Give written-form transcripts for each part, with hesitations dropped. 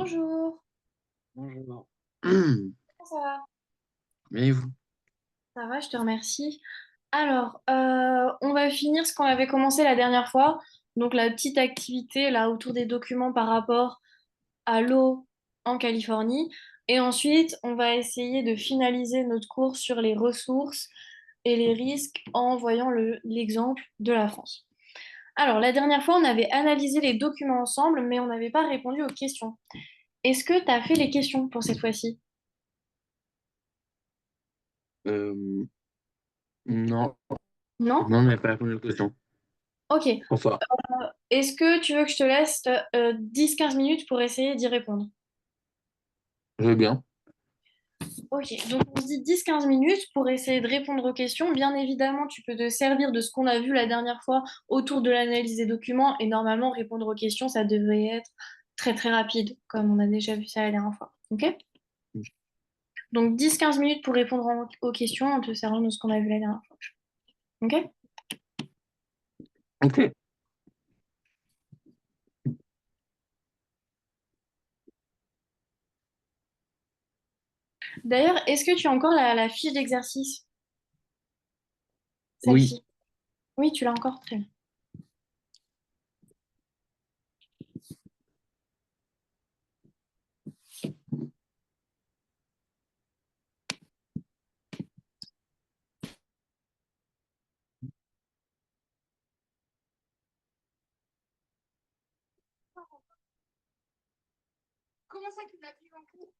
Bonjour, Bonjour. comment ça va? Mais vous? Ça va, je te remercie. Alors, on va finir ce qu'on avait commencé la dernière fois, donc la petite activité là autour des documents par rapport à l'eau en Californie. Et ensuite, on va essayer de finaliser notre cours sur les ressources et les risques en voyant l'exemple de la France. Alors, la dernière fois, on avait analysé les documents ensemble, mais on n'avait pas répondu aux questions. Est-ce que tu as fait les questions pour cette fois-ci? Euh, non, Non? non, on n'avait pas répondu aux questions. Ok. Enfin, Est-ce que tu veux que je te laisse 10-15 minutes pour essayer d'y répondre? je veux bien. Ok, donc on se dit 10-15 minutes pour essayer de répondre aux questions. Bien évidemment, tu peux te servir de ce qu'on a vu la dernière fois autour de l'analyse des documents et normalement répondre aux questions, ça devrait être très très rapide, comme on a déjà vu ça la dernière fois. Ok? Donc 10-15 minutes pour répondre aux questions en te servant de ce qu'on a vu la dernière fois. Ok? Ok. D'ailleurs, est-ce que tu as encore la fiche d'exercice? Oui. Celle-ci? Oui, tu l'as encore. Très bien. Comment ça, tu l'as pris en cours?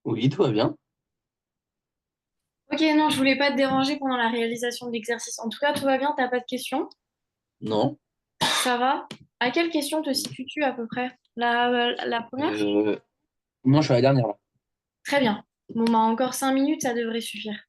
Oui, tout va bien. Ok, non, je voulais pas te déranger pendant la réalisation de l'exercice. En tout cas, tout va bien, t'as pas de questions? Non. Ça va? À quelle question te situes-tu à peu près? La première? Euh, non, je suis à la dernière là. Très bien. Bon, bah encore 5 minutes, ça devrait suffire.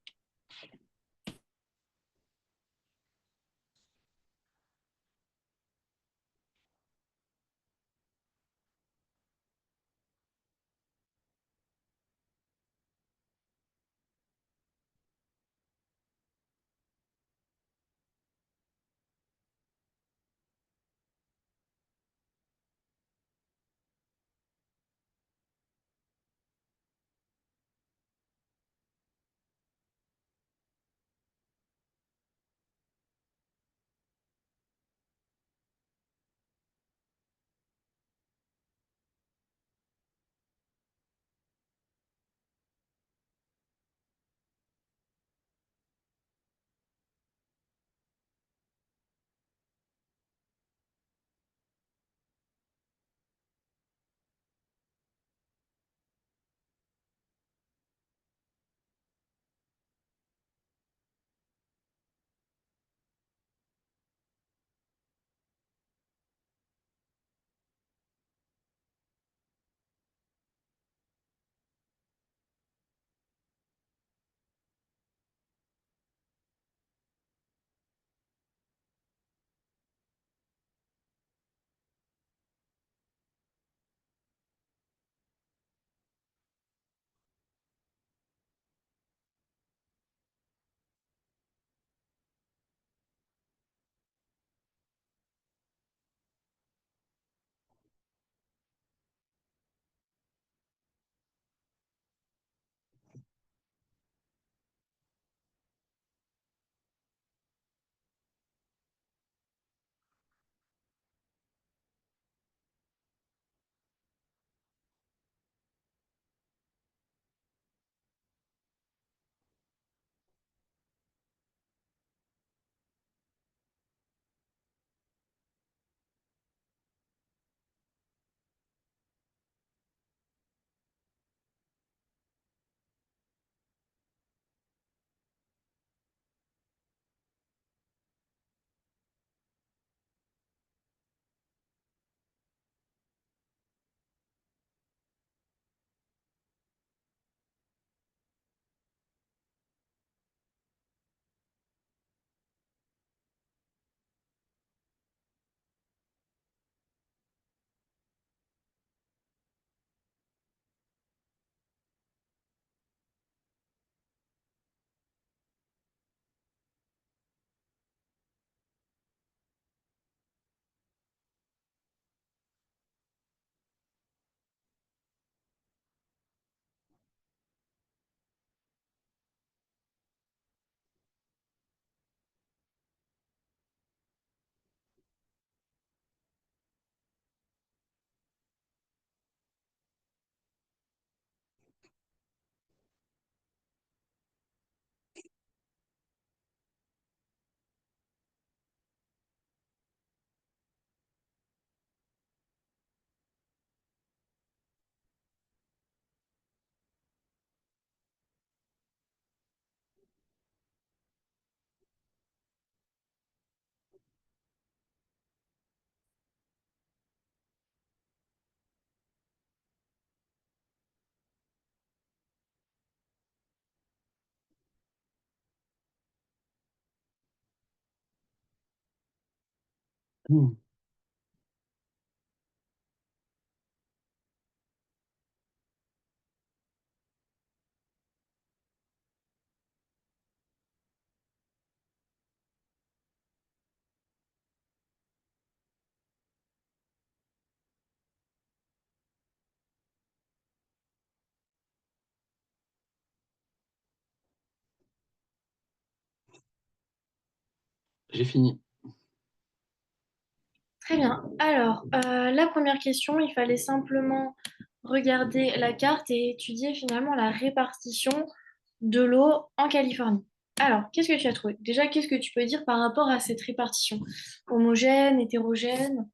Hmm. J'ai fini. Très bien. Alors, la première question, il fallait simplement regarder la carte et étudier finalement la répartition de l'eau en Californie. Alors, qu'est-ce que tu as trouvé? Déjà, qu'est-ce que tu peux dire par rapport à cette répartition? Homogène, hétérogène?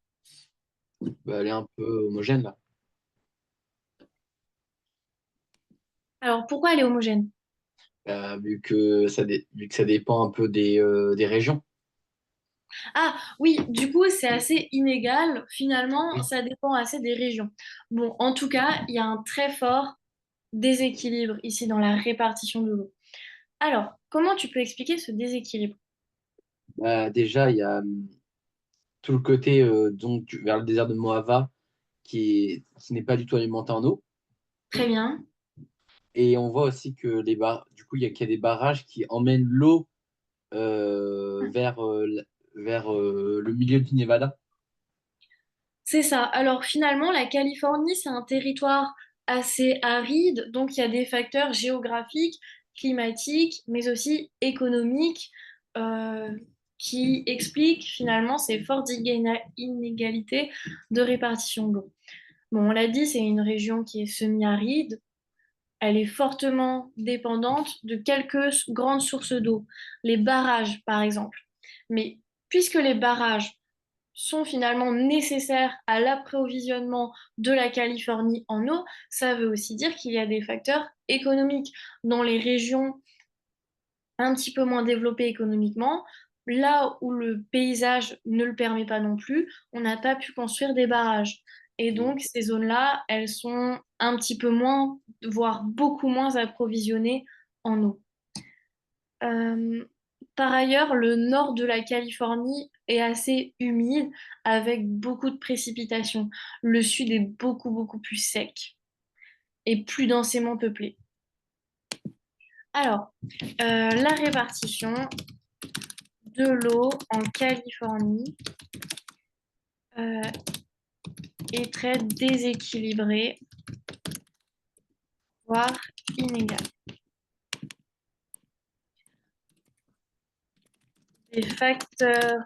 Bah, elle est un peu homogène là. Alors, pourquoi elle est homogène? Vu que ça dépend un peu des régions. Ah oui, du coup, c'est assez inégal. Finalement, Oui. ça dépend assez des régions. Bon, en tout cas, il y a un très fort déséquilibre ici dans la répartition de l'eau. Alors, comment tu peux expliquer ce déséquilibre? Déjà, il y a tout le côté vers le désert de Moava qui n'est pas du tout alimenté en eau. Très bien. Et on voit aussi que du coup, qu'il y a des barrages qui emmènent l'eau vers le milieu du Nevada. C'est ça. Alors finalement, la Californie, c'est un territoire assez aride, donc il y a des facteurs géographiques, climatiques, mais aussi économiques euh, qui expliquent finalement ces fortes inégalités de répartition de l'eau. Bon, on l'a dit, c'est une région qui est semi-aride. Elle est fortement dépendante de quelques grandes sources d'eau, les barrages par exemple. Mais puisque les barrages sont finalement nécessaires à l'approvisionnement de la Californie en eau, ça veut aussi dire qu'il y a des facteurs économiques dans les régions un petit peu moins développées économiquement. Là où le paysage ne le permet pas non plus, on n'a pas pu construire des barrages. Et Mm. donc, ces zones-là, elles sont un petit peu moins, voire beaucoup moins approvisionnées en eau. Euh, Par ailleurs, le nord de la Californie est assez humide avec beaucoup de précipitations. Le sud est beaucoup plus sec et plus densément peuplé. Alors, la répartition de l'eau en Californie euh, est très déséquilibrée, voire inégale. Des facteurs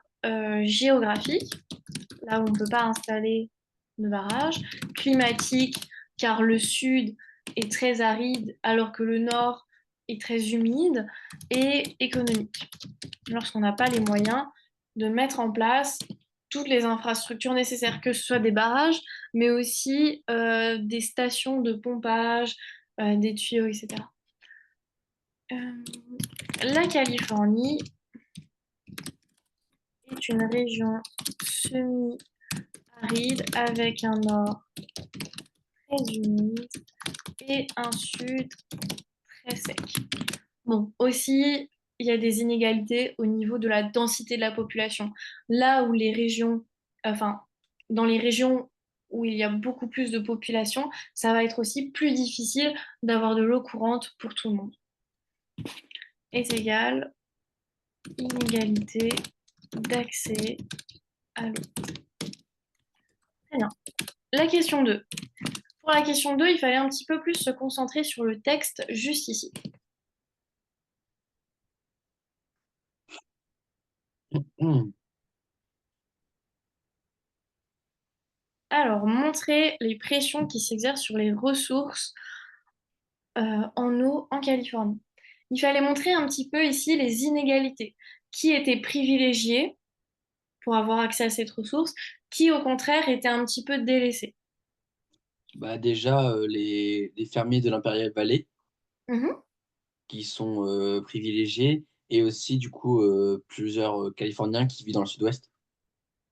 géographiques, là où on ne peut pas installer de barrage, climatique, car le sud est très aride alors que le nord est très humide, et économique, lorsqu'on n'a pas les moyens de mettre en place toutes les infrastructures nécessaires, que ce soit des barrages, mais aussi des stations de pompage, des tuyaux, etc. Euh, la Californie est une région semi aride avec un nord très humide et un sud très sec. Bon, aussi, il y a des inégalités au niveau de la densité de la population. Là où les régions, enfin, dans les régions où il y a beaucoup plus de population, ça va être aussi plus difficile d'avoir de l'eau courante pour tout le monde. Est égal inégalité d'accès à l'eau. Très bien. La question 2. Pour la question 2, il fallait un petit peu plus se concentrer sur le texte juste ici. Mm. Alors, montrer les pressions qui s'exercent sur les ressources en eau en Californie. Il fallait montrer un petit peu ici les inégalités. Qui était privilégié pour avoir accès à cette ressource, qui au contraire était un petit peu délaissé. Déjà, les fermiers de l'Imperial Valley Mhm. qui sont privilégiés et aussi, du coup, plusieurs Californiens qui vivent dans le sud-ouest,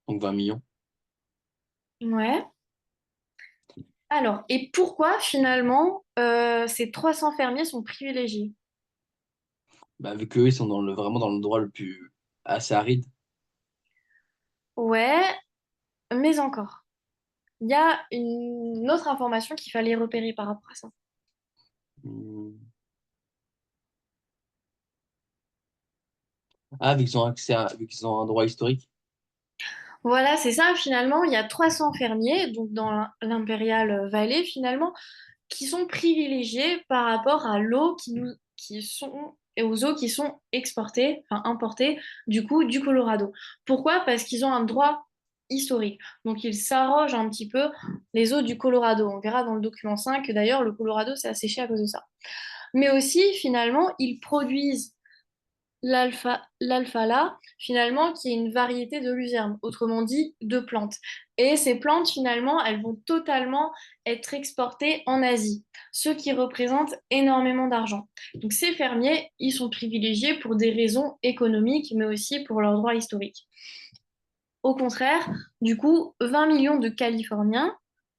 donc 20 millions. Ouais. Alors, et pourquoi finalement ces 300 fermiers sont privilégiés? Vu qu'eux, ils sont vraiment dans l'endroit le plus assez aride. Ouais, mais encore. Il y a une autre information qu'il fallait repérer par rapport à ça. Mm. Vu qu'ils ont un droit historique. Voilà, c'est ça, finalement, il y a 300 fermiers, donc dans l'Imperial Valley, finalement, qui sont privilégiés par rapport à l'eau qui sont, et aux eaux qui sont exportées, enfin importées, du coup, du Colorado. Pourquoi? Parce qu'ils ont un droit historique. Donc, ils s'arrogent un petit peu les eaux du Colorado. On verra dans le document 5 que d'ailleurs, le Colorado s'est asséché à cause de ça. Mais aussi, finalement, ils produisent l'alphala, finalement, qui est une variété de luzerne, autrement dit de plantes. Et ces plantes, finalement, elles vont totalement être exportées en Asie, ce qui représente énormément d'argent. Donc ces fermiers, ils sont privilégiés pour des raisons économiques, mais aussi pour leurs droits historiques. Au contraire, du coup, 20 millions de Californiens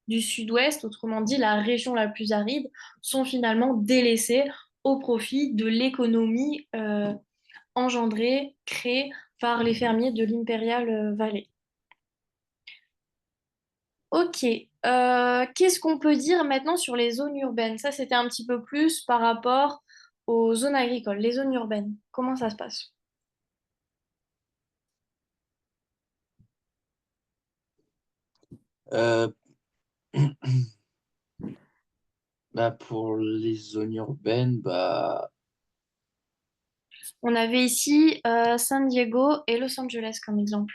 du sud-ouest, autrement dit la région la plus aride, sont finalement délaissés au profit de l'économie engendrée, créée par les fermiers de l'Imperial Valley. Ok, qu'est-ce qu'on peut dire maintenant sur les zones urbaines? Ça, c'était un petit peu plus par rapport aux zones agricoles, les zones urbaines. Comment ça se passe? Euh, Bah, pour les zones urbaines, bah, On avait ici San Diego et Los Angeles comme exemple.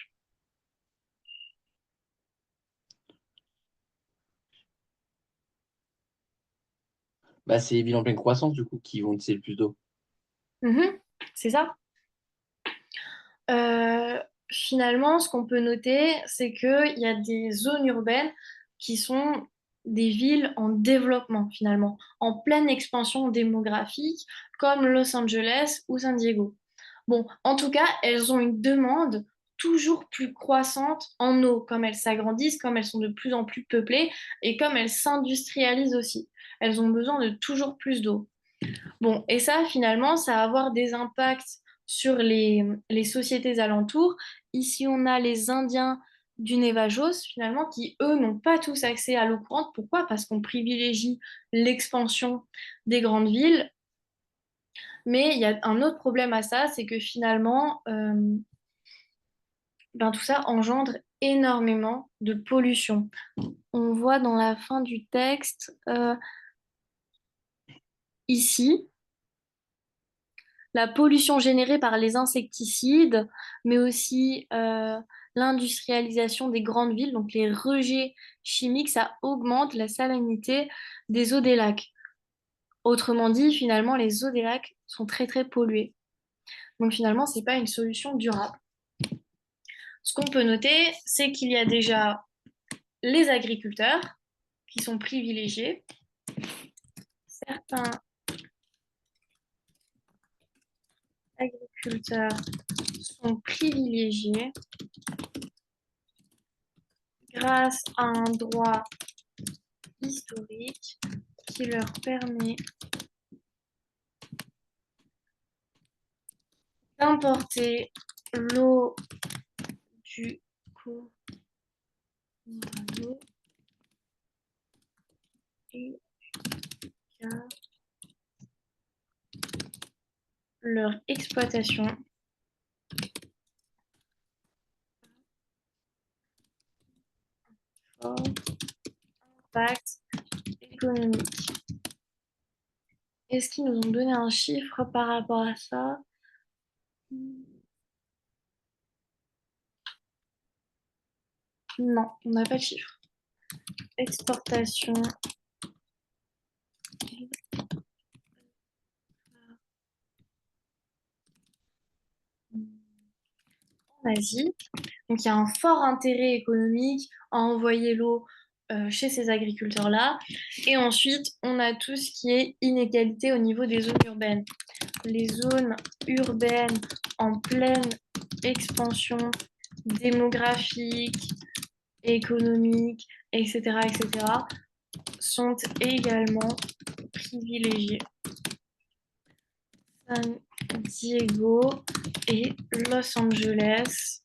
c'est les villes en pleine croissance, du coup, qui vont utiliser le plus d'eau. Mhm, c'est ça. Euh, Finalement, ce qu'on peut noter, c'est qu'il y a des zones urbaines qui sont des villes en développement, finalement, en pleine expansion démographique, comme Los Angeles ou San Diego. Bon, en tout cas, elles ont une demande toujours plus croissante en eau, comme elles s'agrandissent, comme elles sont de plus en plus peuplées et comme elles s'industrialisent aussi. Elles ont besoin de toujours plus d'eau. Bon, et ça, finalement, ça va avoir des impacts sur les sociétés alentours. Ici, on a les Indiens du Neva-Jos, finalement, qui, eux, n'ont pas tous accès à l'eau courante. Pourquoi? Parce qu'on privilégie l'expansion des grandes villes. Mais il y a un autre problème à ça, c'est que finalement, ben, tout ça engendre énormément de pollution. On voit dans la fin du texte, ici, la pollution générée par les insecticides, mais aussi l'industrialisation des grandes villes, donc les rejets chimiques, ça augmente la salinité des eaux des lacs. Autrement dit, finalement, les eaux des lacs sont très très polluées. Donc finalement, ce n'est pas une solution durable. Ce qu'on peut noter, c'est qu'il y a déjà les agriculteurs qui sont privilégiés. Certains agriculteurs sont privilégiés grâce à un droit historique qui leur permet d'importer l'eau du Colorado et leur exploitation a un fort impact économique. Est-ce qu'ils nous ont donné un chiffre par rapport à ça? Non, on n'a pas de chiffre. Exportation en Asie. Donc il y a un fort intérêt économique à envoyer l'eau chez ces agriculteurs-là. Et ensuite, on a tout ce qui est inégalité au niveau des zones urbaines. Les zones urbaines en pleine expansion démographique, économique, etc., etc., sont également privilégiées. San Diego et Los Angeles,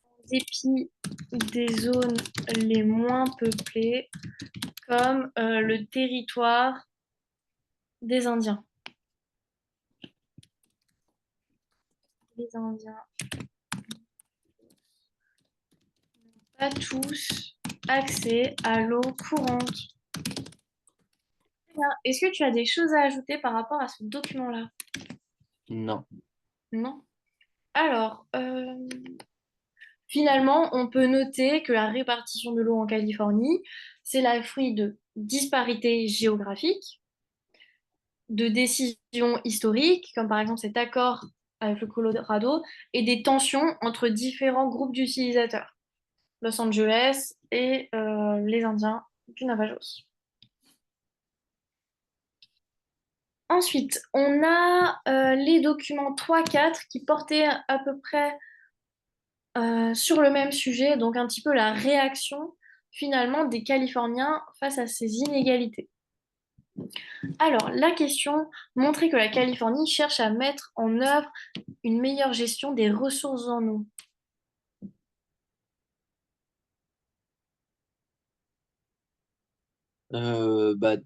en dépit des zones les moins peuplées, comme le territoire des Indiens. Les Indiens n'ont pas tous accès à l'eau courante. Est-ce que tu as des choses à ajouter par rapport à ce document-là? Non. Non. Alors, finalement, on peut noter que la répartition de l'eau en Californie, c'est la fruit de disparités géographiques, de décisions historiques, comme par exemple cet accord avec le Colorado, et des tensions entre différents groupes d'utilisateurs, Los Angeles et les Indiens du Navajos. Ensuite, on a les documents 3-4 qui portaient à peu près sur le même sujet, donc un petit peu la réaction finalement des Californiens face à ces inégalités. Alors, la question montrait que la Californie cherche à mettre en œuvre une meilleure gestion des ressources en eau. Bah,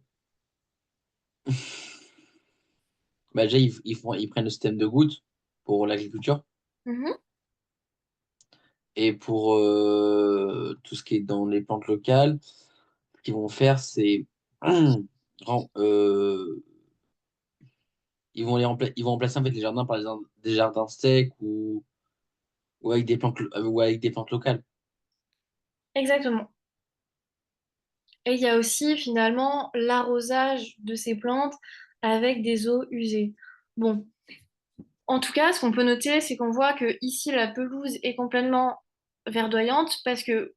bah, déjà, ils prennent le système de gouttes pour l'agriculture. Mhm. Et pour tout ce qui est dans les plantes locales, ce qu'ils vont faire, c'est ren- euh, ils vont remplacer en fait les jardins par des jardins secs ou avec ou avec des plantes locales. Exactement. Et il y a aussi finalement l'arrosage de ces plantes avec des eaux usées. Bon, en tout cas, ce qu'on peut noter, c'est qu'on voit que ici la pelouse est complètement verdoyante parce que,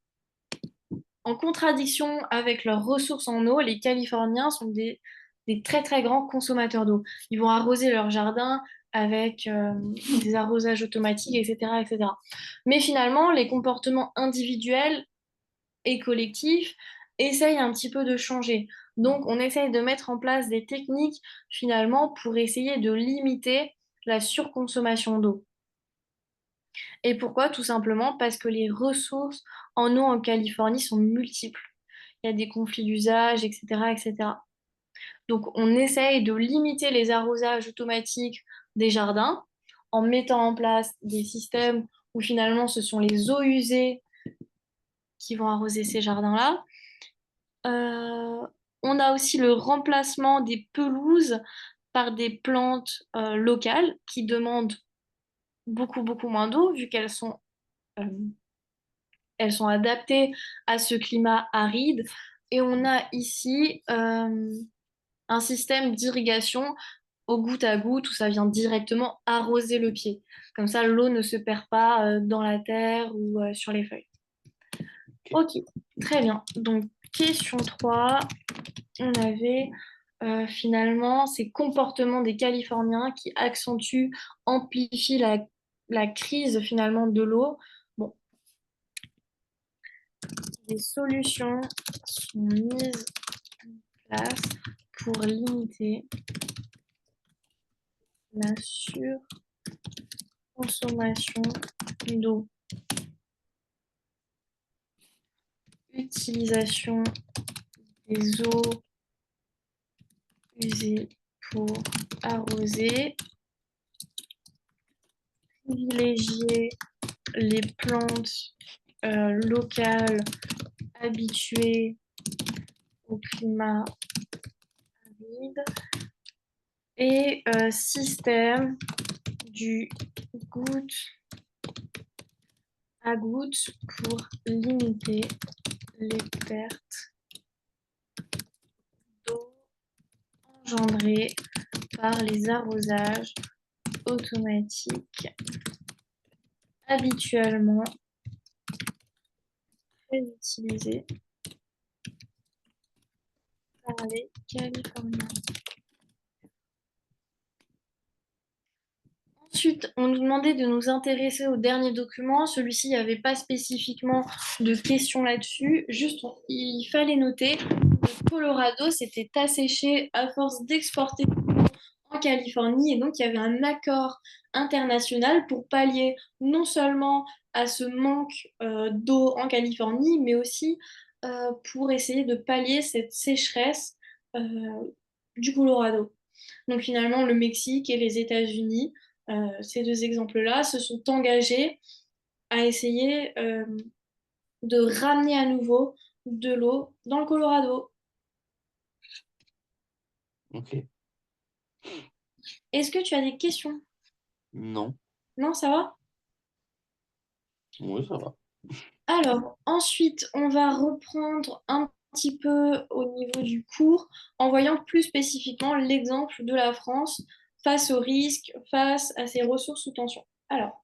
en contradiction avec leurs ressources en eau, les Californiens sont des très très grands consommateurs d'eau. Ils vont arroser leur jardin avec des arrosages automatiques, etc., etc. Mais finalement, les comportements individuels et collectifs essayent un petit peu de changer. Donc, on essaye de mettre en place des techniques finalement pour essayer de limiter la surconsommation d'eau. Et pourquoi? Tout simplement parce que les ressources en eau en Californie sont multiples. Il y a des conflits d'usage, etc., etc. Donc, on essaye de limiter les arrosages automatiques des jardins en mettant en place des systèmes où finalement ce sont les eaux usées qui vont arroser ces jardins-là. Euh, on a aussi le remplacement des pelouses par des plantes locales qui demandent beaucoup, beaucoup moins d'eau vu euh, elles sont adaptées à ce climat aride. Et on a ici un système d'irrigation au goutte à goutte où ça vient directement arroser le pied. Comme ça, l'eau ne se perd pas dans la terre ou sur les feuilles. Ok. Ok, très bien. Donc, question 3, on avait finalement ces comportements des Californiens qui accentuent, amplifient la crise finalement de l'eau. Bon, des solutions sont mises en place pour limiter la surconsommation d'eau. Utilisation des eaux usées pour arroser. Privilégier les plantes locales habituées au climat aride et système du goutte à goutte pour limiter les pertes d'eau engendrées par les arrosages automatiques habituellement très utilisés par les Californiens. Ensuite, on nous demandait de nous intéresser au dernier document. Celui-ci, il n'y avait pas spécifiquement de questions là-dessus. Juste, il fallait noter que le Colorado s'était asséché à force d'exporter en Californie. Et donc, il y avait un accord international pour pallier non seulement à ce manque d'eau en Californie, mais aussi pour essayer de pallier cette sécheresse euh, du Colorado. Donc finalement, le Mexique et les États-Unis, ces deux exemples-là, se sont engagés à essayer de ramener à nouveau de l'eau dans le Colorado. Ok. Est-ce que tu as des questions? Non. Non, ça va? Oui, ça va. Alors, ensuite, on va reprendre un petit peu au niveau du cours en voyant plus spécifiquement l'exemple de la France face aux risques, face à ses ressources sous tension. Alors,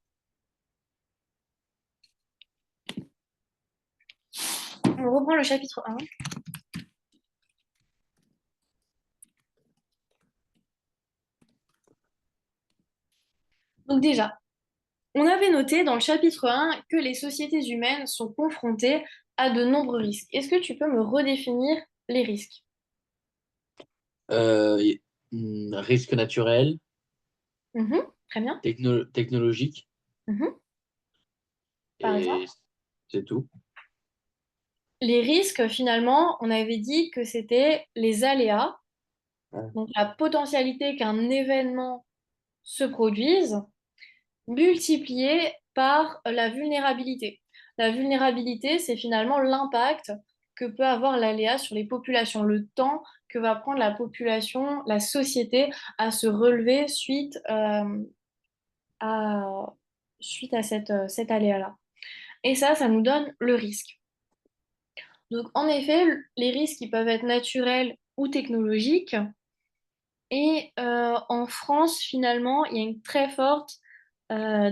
on reprend le chapitre 1. Donc déjà, on avait noté dans le chapitre 1 que les sociétés humaines sont confrontées à de nombreux risques. Est-ce que tu peux me redéfinir les risques? Euh, y- Risque naturel, Mhm, très bien. technologique, Mhm, par et exemple. c'est tout. Les risques, finalement, on avait dit que c'était les aléas, Ouais. donc la potentialité qu'un événement se produise, multiplié par la vulnérabilité. La vulnérabilité, c'est finalement l'impact que peut avoir l'aléa sur les populations, le temps que va prendre la population, la société à se relever à, suite à cet aléa-là. Et ça nous donne le risque. Donc, en effet, les risques ils peuvent être naturels ou technologiques. Et en France, finalement, il y a une très forte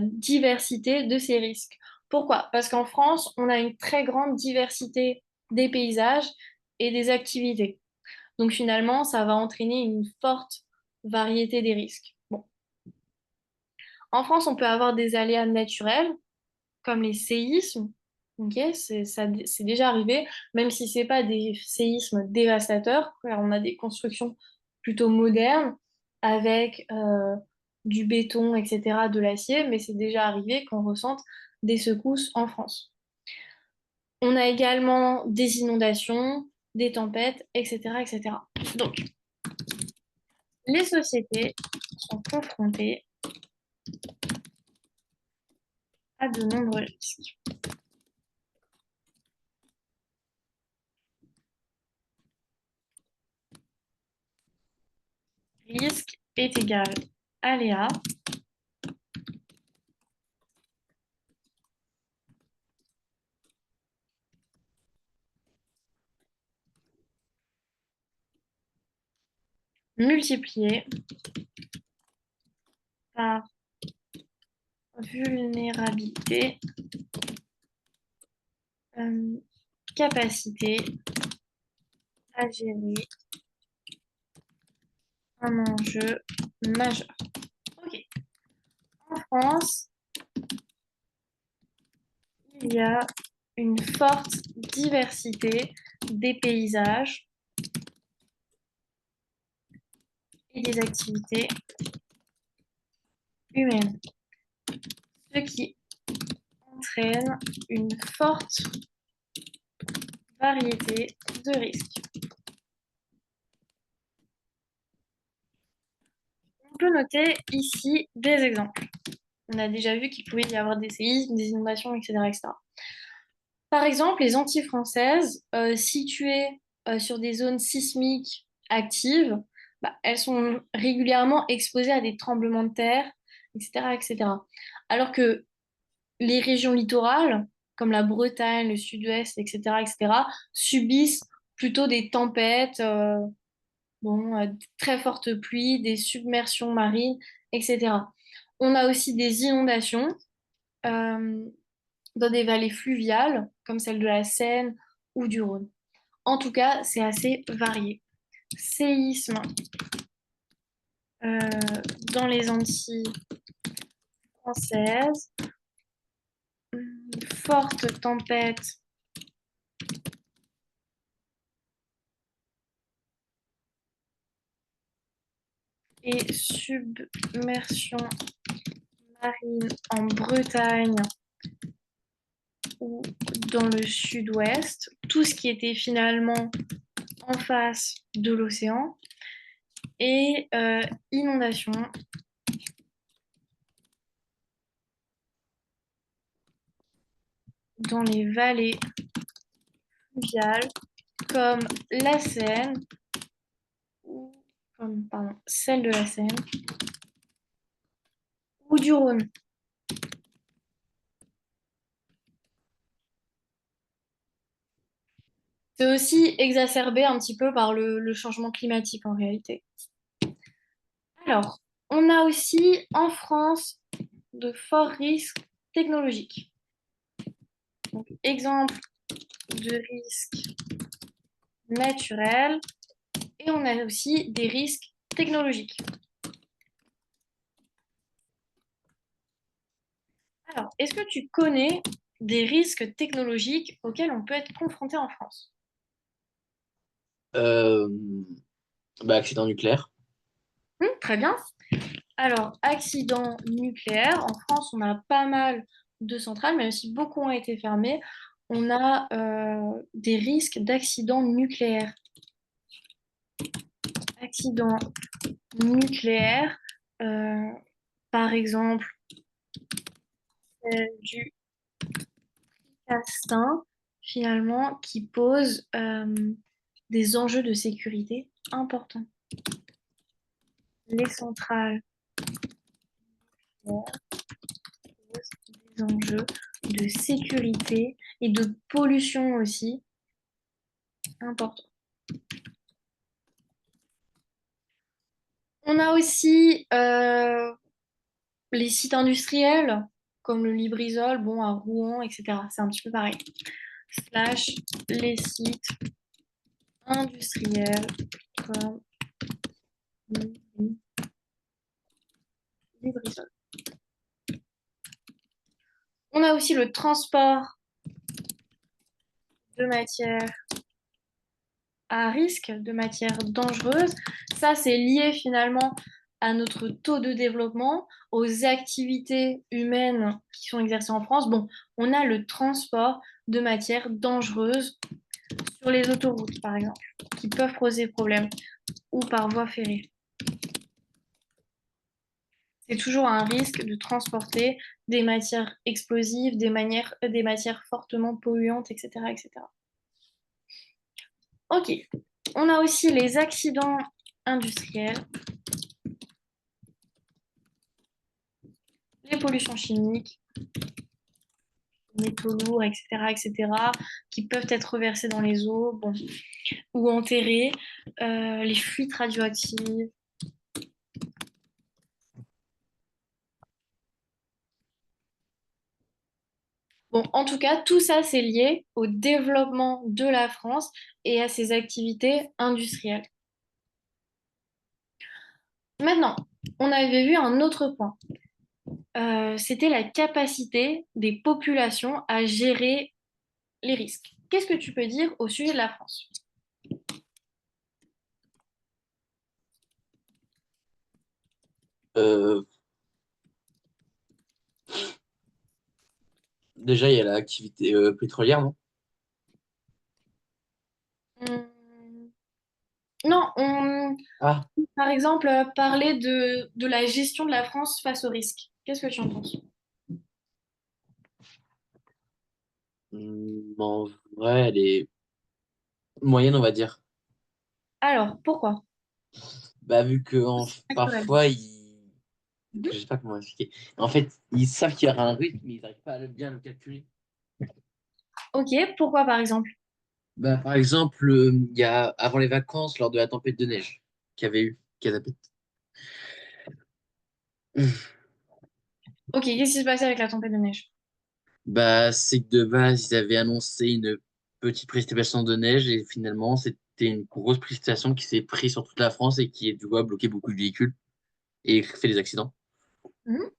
diversité de ces risques. Pourquoi? Parce qu'en France, on a une très grande diversité des paysages et des activités. Donc finalement, ça va entraîner une forte variété des risques. Bon. En France, on peut avoir des aléas naturels, comme les séismes. Ok, c'est déjà arrivé, même si c'est pas des séismes dévastateurs, car on a des constructions plutôt modernes avec du béton, etc., de l'acier, mais c'est déjà arrivé qu'on ressente des secousses en France. On a également des inondations, des tempêtes, etc., etc. Donc, les sociétés sont confrontées à de nombreux risques. Risque est égal aléa multiplié par vulnérabilité, euh, capacité à gérer un enjeu majeur. Ok. En France, il y a une forte diversité des paysages et des activités humaines, ce qui entraîne une forte variété de risques. On peut noter ici des exemples. On a déjà vu qu'il pouvait y avoir des séismes, des inondations, etc., etc. Par exemple, les Antilles françaises, situées sur des zones sismiques actives, bah, elles sont régulièrement exposées à des tremblements de terre, etc., etc. Alors que les régions littorales, comme la Bretagne, le sud-ouest, etc., etc., subissent plutôt des tempêtes, très fortes pluies, des submersions marines, etc. On a aussi des inondations. euh, dans des vallées fluviales, comme celle de la Seine ou du Rhône. En tout cas, c'est assez varié. Séisme euh, dans les Antilles françaises, forte tempête et submersion marine en Bretagne ou dans le sud-ouest, tout ce qui était finalement en face de l'océan, et inondation dans les vallées fluviales comme la Seine ou comme pardon, celle de la Seine ou du Rhône. C'est aussi exacerbé un petit peu par le changement climatique en réalité. Alors, on a aussi en France de forts risques technologiques. Donc, exemple de risques naturels et on a aussi des risques technologiques. Alors, est-ce que tu connais des risques technologiques auxquels on peut être confronté en France? Euh, accident nucléaire. Très bien. Alors, accident nucléaire. En France, on a pas mal de centrales, même si beaucoup ont été fermées. On a des risques d'accident nucléaire. Accident nucléaire, euh, par exemple, du Castin, finalement, qui pose des enjeux de sécurité importants. Les centrales posent des enjeux de sécurité et de pollution aussi importants. On a aussi les sites industriels, comme le Lubrizol, bon, à Rouen, etc. C'est un petit peu pareil. Slash les sites industriels comme le Lubrizol. On a aussi le transport de matières à risque, de matières dangereuses. Ça, c'est lié finalement à notre taux de développement, aux activités humaines qui sont exercées en France. Bon, on a le transport de matières dangereuses sur les autoroutes, par exemple, qui peuvent poser problème, ou par voie ferrée. C'est toujours un risque de transporter des matières explosives, des matières fortement polluantes, etc., etc. Ok, on a aussi les accidents industriels, les pollutions chimiques, les métaux lourds, etc., etc., qui peuvent être reversés dans les eaux, bon, ou enterrés, les fuites radioactives. Bon, en tout cas, tout ça, c'est lié au développement de la France et à ses activités industrielles. Maintenant, on avait vu un autre point. C'était la capacité des populations à gérer les risques. Qu'est-ce que tu peux dire au sujet de la France? Euh, Déjà, il y a l'activité pétrolière, non? Hum, Non, Ah, par exemple, parler de la gestion de la France face aux risques. Qu'est-ce que tu en penses? en vrai, elle est moyenne, on va dire. Alors, pourquoi? Vu que Naturel. parfois, Mhm. je sais pas comment expliquer. En fait, ils savent qu'il y aura un risque, mais ils n'arrivent pas à bien le calculer. Ok, pourquoi par exemple? Par exemple, il y a avant les vacances, lors de la tempête de neige qu'il y avait eu, qu'il y a Ok, qu'est-ce qui se passait avec la tempête de neige? C'est que de base, ils avaient annoncé une petite précipitation de neige et finalement, c'était une grosse précipitation qui s'est prise sur toute la France et qui, du coup, a bloqué beaucoup de véhicules et fait des accidents. Mhm.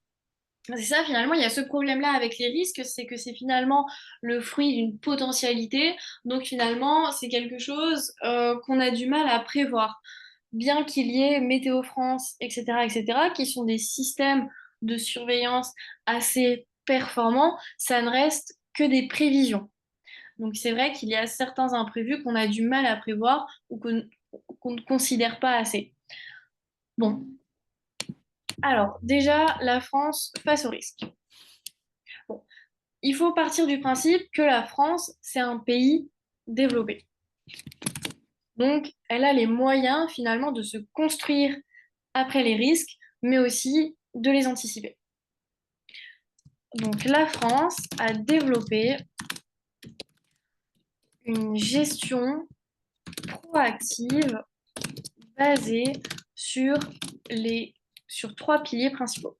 C'est ça, finalement, il y a ce problème-là avec les risques, c'est que c'est finalement le fruit d'une potentialité. Donc finalement, c'est quelque chose qu'on a du mal à prévoir. Bien qu'il y ait Météo France, etc., etc., qui sont des systèmes de surveillance assez performants, ça ne reste que des prévisions. Donc c'est vrai qu'il y a certains imprévus qu'on a du mal à prévoir ou qu'on ne considère pas assez. Bon, alors déjà, la France face au risque. Bon, il faut partir du principe que la France, c'est un pays développé. Donc, elle a les moyens finalement de se construire après les risques, mais aussi de les anticiper. Donc, la France a développé une gestion proactive basée sur sur trois piliers principaux.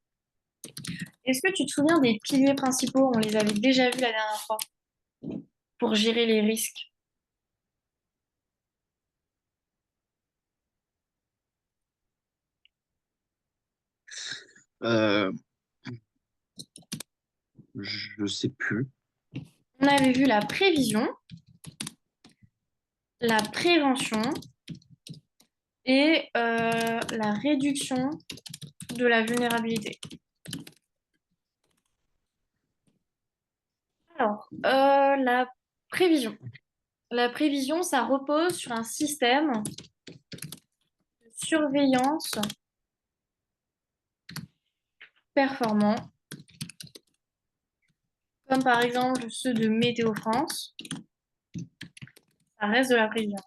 Est-ce que tu te souviens des piliers principaux? On les avait déjà vus la dernière fois pour gérer les risques. Euh, je sais plus. On avait vu la prévision, la prévention et la réduction de la vulnérabilité. Alors, la prévision. La prévision, ça repose sur un système de surveillance performant, comme par exemple ceux de Météo France, ça reste de la prévision,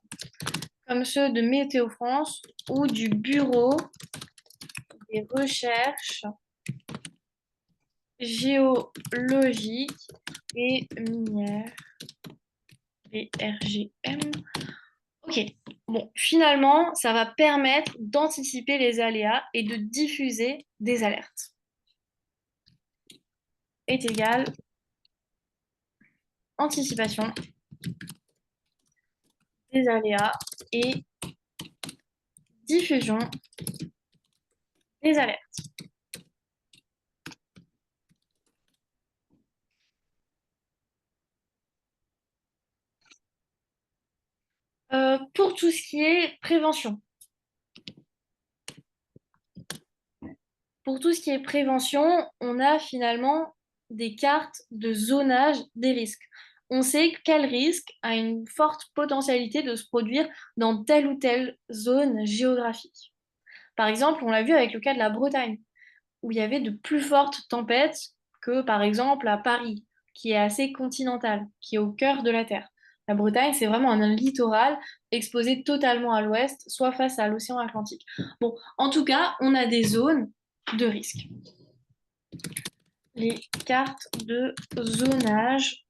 comme ceux de Météo France ou du Bureau des recherches géologiques et minières, BRGM. Ok, bon, finalement, ça va permettre d'anticiper les aléas et de diffuser des alertes. Est égal anticipation des aléas et diffusion des alertes. Pour tout ce qui est prévention. Pour tout ce qui est prévention, on a finalement des cartes de zonage des risques. On sait quel risque a une forte potentialité de se produire dans telle ou telle zone géographique. Par exemple, on l'a vu avec le cas de la Bretagne, où il y avait de plus fortes tempêtes que, par exemple, à Paris, qui est assez continental, qui est au cœur de la Terre. La Bretagne, c'est vraiment un littoral exposé totalement à l'ouest, soit face à l'océan Atlantique. Bon, en tout cas, on a des zones de risque. Les cartes de zonage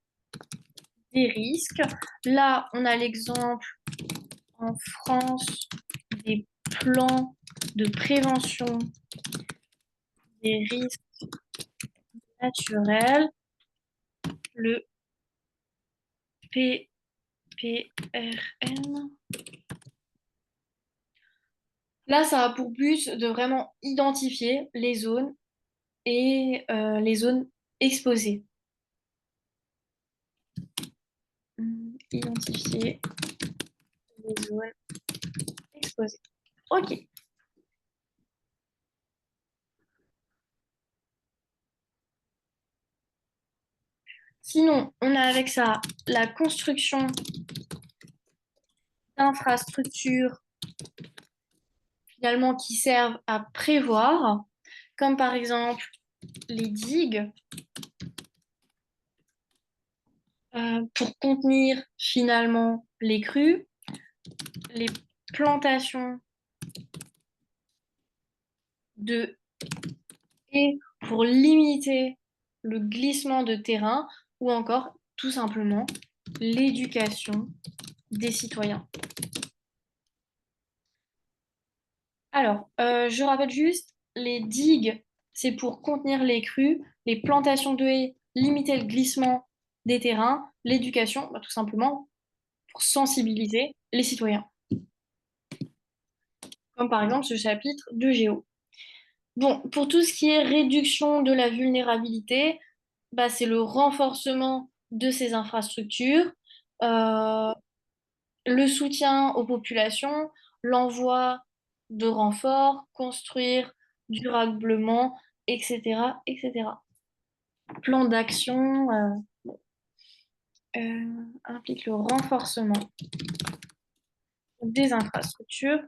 des risques. Là, on a l'exemple en France des plans de prévention des risques naturels, le PPRN. Là, ça a pour but de vraiment identifier les zones et les zones exposées. Identifier les zones exposées. Ok. Sinon, on a avec ça la construction d'infrastructures finalement qui servent à prévoir, comme par exemple les digues, pour contenir finalement les crues, les plantations de haies pour limiter le glissement de terrain ou encore tout simplement l'éducation des citoyens. Alors, je rappelle juste, les digues, c'est pour contenir les crues, les plantations de haies, limiter le glissement des terrains, l'éducation, bah, tout simplement pour sensibiliser les citoyens, comme par exemple ce chapitre de Géo. Bon, pour tout ce qui est réduction de la vulnérabilité, bah, c'est le renforcement de ces infrastructures, euh, le soutien aux populations, l'envoi de renforts, construire durablement, etc., etc. Plan d'action implique le renforcement des infrastructures,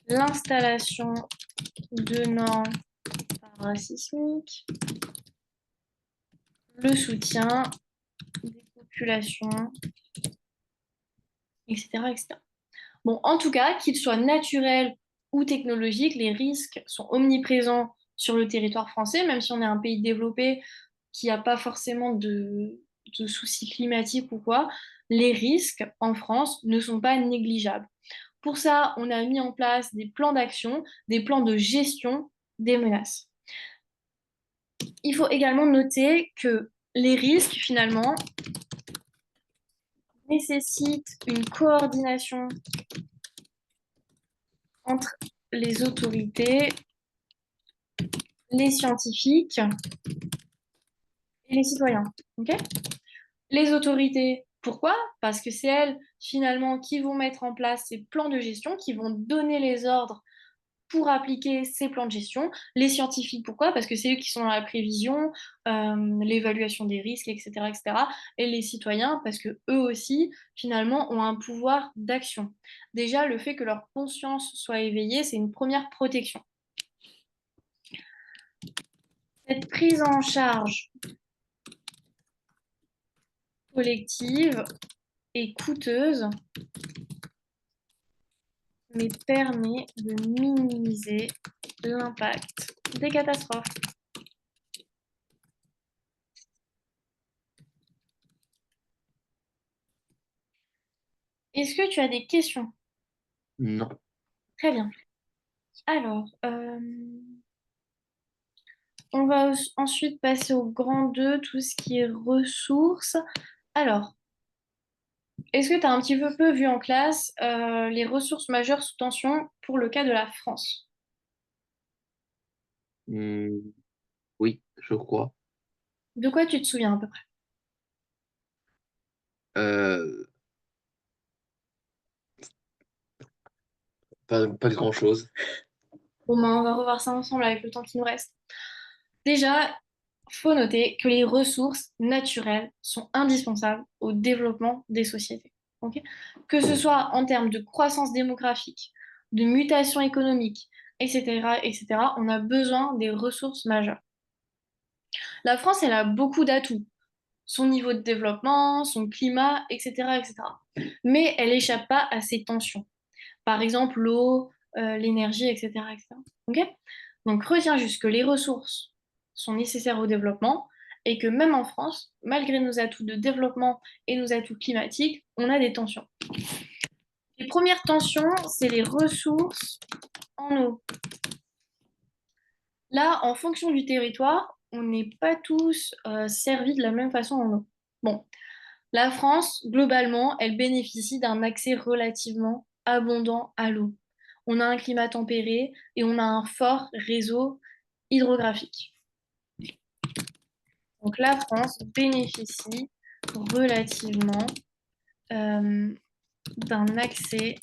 l'installation de normes parasismiques, le soutien des populations, etc., etc. Bon, en tout cas, qu'ils soient naturels ou technologiques, les risques sont omniprésents sur le territoire français, même si on est un pays développé qui n'a pas forcément de soucis climatiques ou quoi, les risques en France ne sont pas négligeables. Pour ça, on a mis en place des plans d'action, des plans de gestion des menaces. Il faut également noter que les risques, finalement, nécessitent une coordination entre les autorités, les scientifiques et les citoyens. Okay, les autorités, pourquoi? Parce que c'est elles, finalement, qui vont mettre en place ces plans de gestion, qui vont donner les ordres pour appliquer ces plans de gestion. Les scientifiques, pourquoi? Parce que c'est eux qui sont dans la prévision, l'évaluation des risques, etc., etc. Et les citoyens, parce que eux aussi, finalement, ont un pouvoir d'action. Déjà, le fait que leur conscience soit éveillée, c'est une première protection. Cette prise en charge collective est coûteuse, mais permet de minimiser l'impact des catastrophes. Est-ce que tu as des questions? Non. Très bien. Alors, on va ensuite passer au grand 2, tout ce qui est ressources. Alors, est-ce que tu as un petit peu vu en classe les ressources majeures sous tension pour le cas de la France? Hmm, oui, je crois. De quoi tu te souviens à peu près? Euh, pas de grand-chose. Bon, ben, on va revoir ça ensemble avec le temps qui nous reste. Déjà, faut noter que les ressources naturelles sont indispensables au développement des sociétés. Ok, que ce soit en termes de croissance démographique, de mutation économique, etc., etc., on a besoin des ressources majeures. La France, elle a beaucoup d'atouts. Son niveau de développement, son climat, etc., etc. Mais elle n'échappe pas à ces tensions. Par exemple, l'eau, l'énergie, etc., etc. Ok, donc retiens juste que les ressources sont nécessaires au développement et que même en France, malgré nos atouts de développement et nos atouts climatiques, on a des tensions. Les premières tensions, c'est les ressources en eau. Là, en fonction du territoire, on n'est pas tous servis de la même façon en eau. Bon, la France, globalement, elle bénéficie d'un accès relativement abondant à l'eau. On a un climat tempéré et on a un fort réseau hydrographique. Donc la France bénéficie relativement d'un accès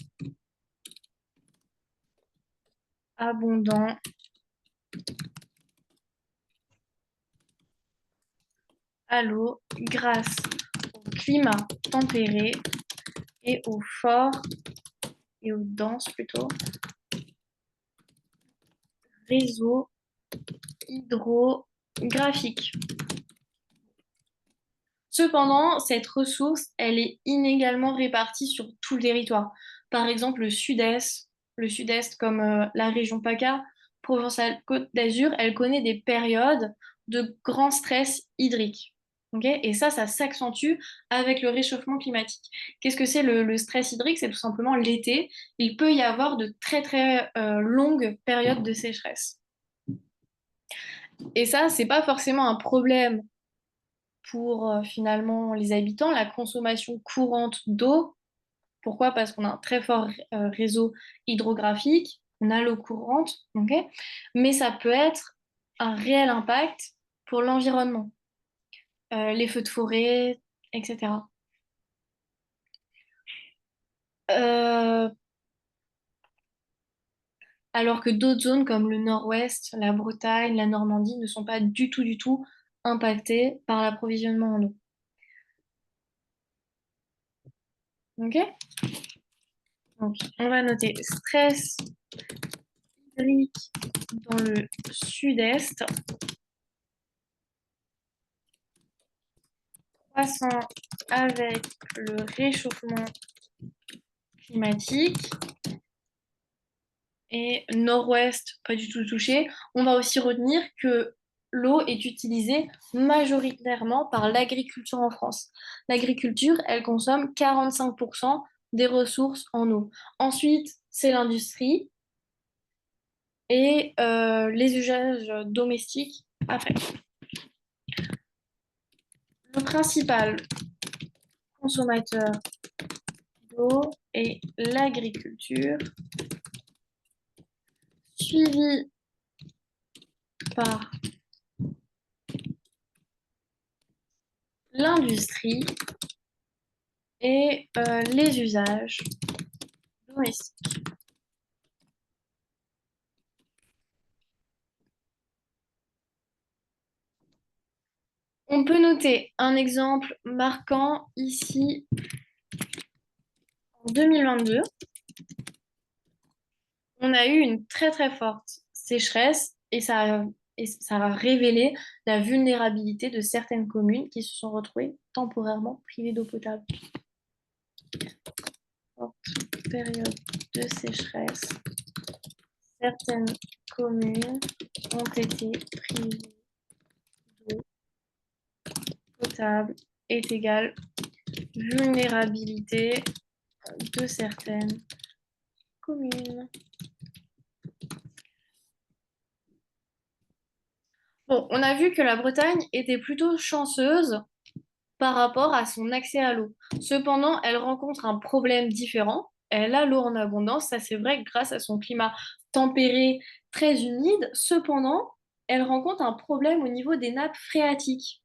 abondant à l'eau grâce au climat tempéré et au fort et au dense plutôt réseau hydrographique. Cependant, cette ressource, elle est inégalement répartie sur tout le territoire. Par exemple, le sud-est comme la région PACA, Provence-Alpes-Côte d'Azur, elle connaît des périodes de grand stress hydrique. Okay, et ça s'accentue avec le réchauffement climatique. Qu'est-ce que c'est le stress hydrique? C'est tout simplement l'été. Il peut y avoir de très très longues périodes de sécheresse. Et ça, c'est pas forcément un problème pour finalement les habitants, la consommation courante d'eau. Pourquoi? Parce qu'on a un très fort réseau hydrographique, on a l'eau courante, ok, mais ça peut être un réel impact pour l'environnement, les feux de forêt, etc. Euh, alors que d'autres zones comme le nord-ouest, la Bretagne, la Normandie ne sont pas du tout impactées par l'approvisionnement en eau. Ok, donc on va noter stress hydrique dans le sud-est, croissant avec le réchauffement climatique et nord-ouest, pas du tout touché. On va aussi retenir que l'eau est utilisée majoritairement par l'agriculture en France. L'agriculture, elle consomme 45% des ressources en eau. Ensuite, c'est l'industrie et les usages domestiques après. Le principal consommateur d'eau est l'agriculture, suivi par l'industrie et les usages domestiques. On peut noter un exemple marquant ici en 2022. On a eu une très très forte sécheresse et ça a révélé la vulnérabilité de certaines communes qui se sont retrouvées temporairement privées d'eau potable. Forte période de sécheresse, certaines communes ont été privées d'eau potable est égale vulnérabilité de certaines communes. Bon, on a vu que la Bretagne était plutôt chanceuse par rapport à son accès à l'eau. Cependant, elle rencontre un problème différent. Elle a l'eau en abondance, ça c'est vrai, grâce à son climat tempéré, très humide. Cependant, elle rencontre un problème au niveau des nappes phréatiques.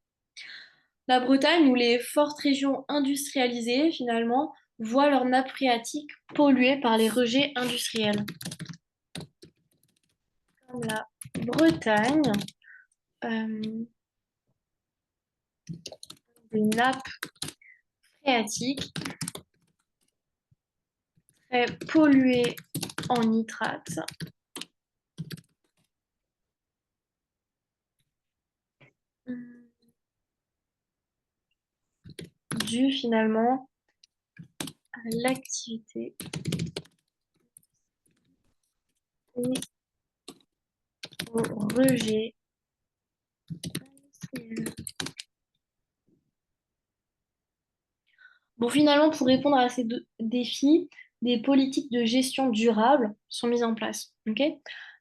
La Bretagne, où les fortes régions industrialisées, finalement, voient leurs nappes phréatiques polluées par les rejets industriels. Comme la Bretagne, des nappes phréatiques très polluées en nitrate. Dû finalement à l'activité et au rejet industriel. Bon, finalement, pour répondre à ces deux défis, des politiques de gestion durable sont mises en place. Ok,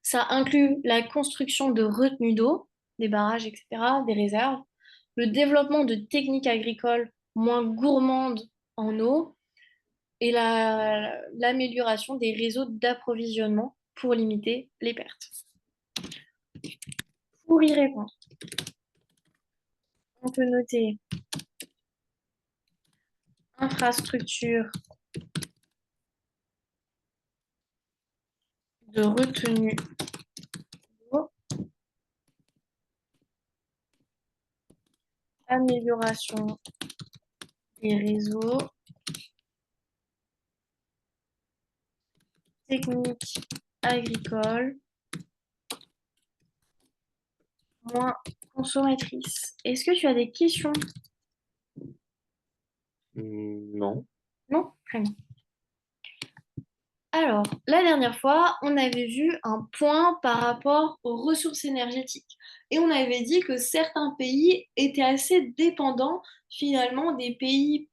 ça inclut la construction de retenues d'eau, des barrages, etc., des réserves, le développement de techniques agricoles moins gourmandes en eau et l'amélioration des réseaux d'approvisionnement pour limiter les pertes. Pour y répondre, on peut noter infrastructure de retenue d'eau, amélioration des réseaux, techniques agricoles, moins consommatrices. Est-ce que tu as des questions? Non. Non? Très bien. Alors, la dernière fois, on avait vu un point par rapport aux ressources énergétiques. Et on avait dit que certains pays étaient assez dépendants finalement des pays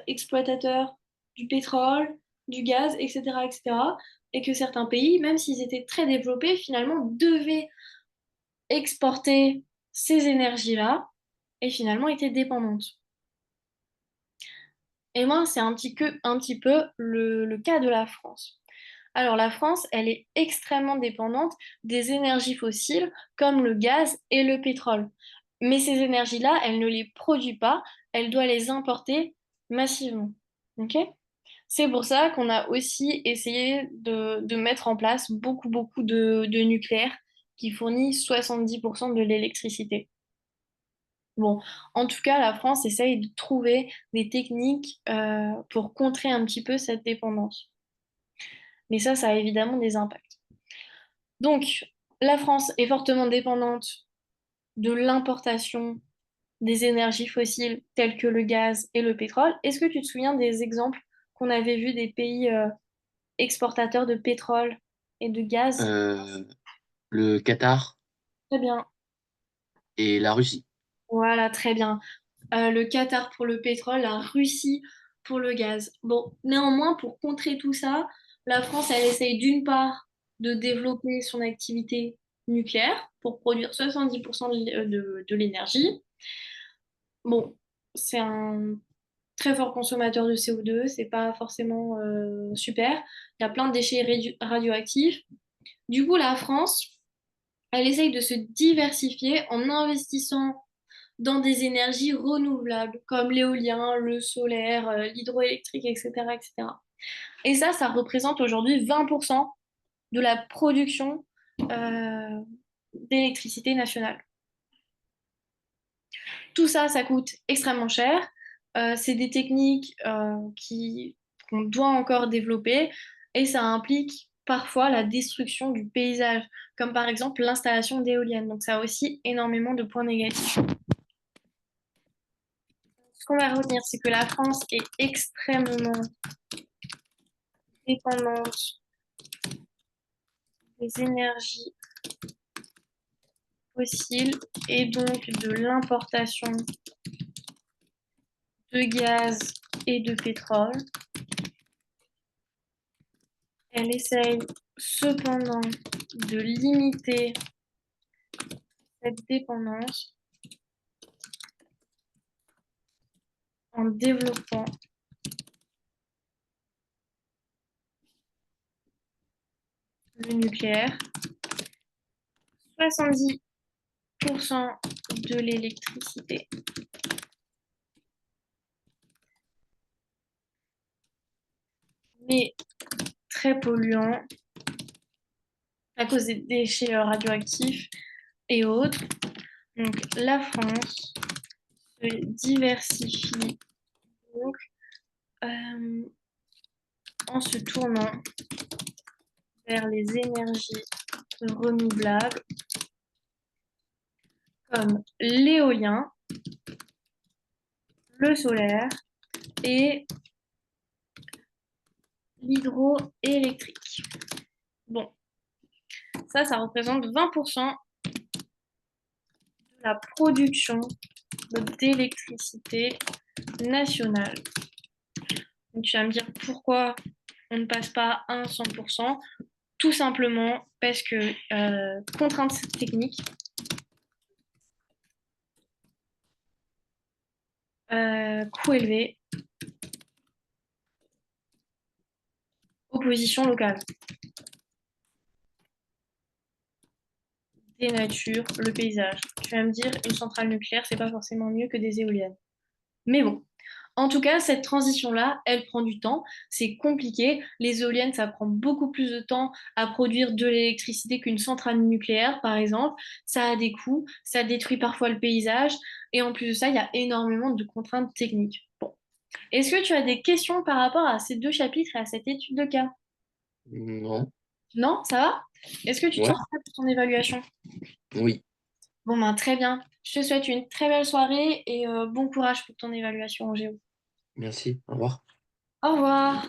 exploitateurs du pétrole, du gaz, etc., etc. Et cetera. Et que certains pays, même s'ils étaient très développés, finalement devaient exporter ces énergies-là et finalement étaient dépendantes. Et moi, c'est un petit peu le cas de la France. Alors la France, elle est extrêmement dépendante des énergies fossiles comme le gaz et le pétrole. Mais ces énergies-là, elle ne les produit pas, elle doit les importer massivement. Ok? C'est pour ça qu'on a aussi essayé de mettre en place beaucoup de nucléaire qui fournit 70% de l'électricité. Bon, en tout cas, la France essaye de trouver des techniques pour contrer un petit peu cette dépendance. Mais ça a évidemment des impacts. Donc, la France est fortement dépendante de l'importation des énergies fossiles telles que le gaz et le pétrole. Est-ce que tu te souviens des exemples qu'on avait vus des pays exportateurs de pétrole et de gaz? Euh, le Qatar. Très bien. et la Russie. Voilà, très bien. Le Qatar pour le pétrole, la Russie pour le gaz. Bon, néanmoins, pour contrer tout ça, la France, elle essaye d'une part de développer son activité nucléaire pour produire 70% de l'énergie. Bon, c'est un très fort consommateur de CO2, c'est pas forcément super. Il y a plein de déchets radioactifs. Du coup, la France, elle essaye de se diversifier en investissant dans des énergies renouvelables comme l'éolien, le solaire, l'hydroélectrique, etc., etc. Et ça représente aujourd'hui 20% de la production euh, d'électricité nationale. Tout ça, ça coûte extrêmement cher. C'est des techniques qu'on doit encore développer et ça implique parfois la destruction du paysage, comme par exemple l'installation d'éoliennes. Donc ça a aussi énormément de points négatifs. Ce qu'on va retenir, c'est que la France est extrêmement dépendante des énergies fossiles et donc de l'importation de gaz et de pétrole. Elle essaye cependant de limiter cette dépendance en développant le nucléaire. 70% de l'électricité mais très polluant à cause des déchets radioactifs et autres. Donc la France se diversifie donc, en se tournant vers les énergies renouvelables comme l'éolien, le solaire et l'hydroélectrique. Bon, ça représente 20% de la production d'électricité nationale. Donc tu vas me dire pourquoi on ne passe pas à un 100%. Tout simplement parce que contrainte technique, coût élevé, opposition locale, dénature le paysage. Tu vas me dire une centrale nucléaire, c'est pas forcément mieux que des éoliennes. Mais bon, en tout cas, cette transition-là, elle prend du temps, c'est compliqué. Les éoliennes, ça prend beaucoup plus de temps à produire de l'électricité qu'une centrale nucléaire, par exemple. Ça a des coûts, ça détruit parfois le paysage, et en plus de ça, il y a énormément de contraintes techniques. Bon. Est-ce que tu as des questions par rapport à ces deux chapitres et à cette étude de cas? Non. Non, ça va? Est-ce que tu te Ouais. sens prêt pour ton évaluation? Oui. Bon, ben, très bien. Je te souhaite une très belle soirée et bon courage pour ton évaluation en géo. Merci. Au revoir. Au revoir!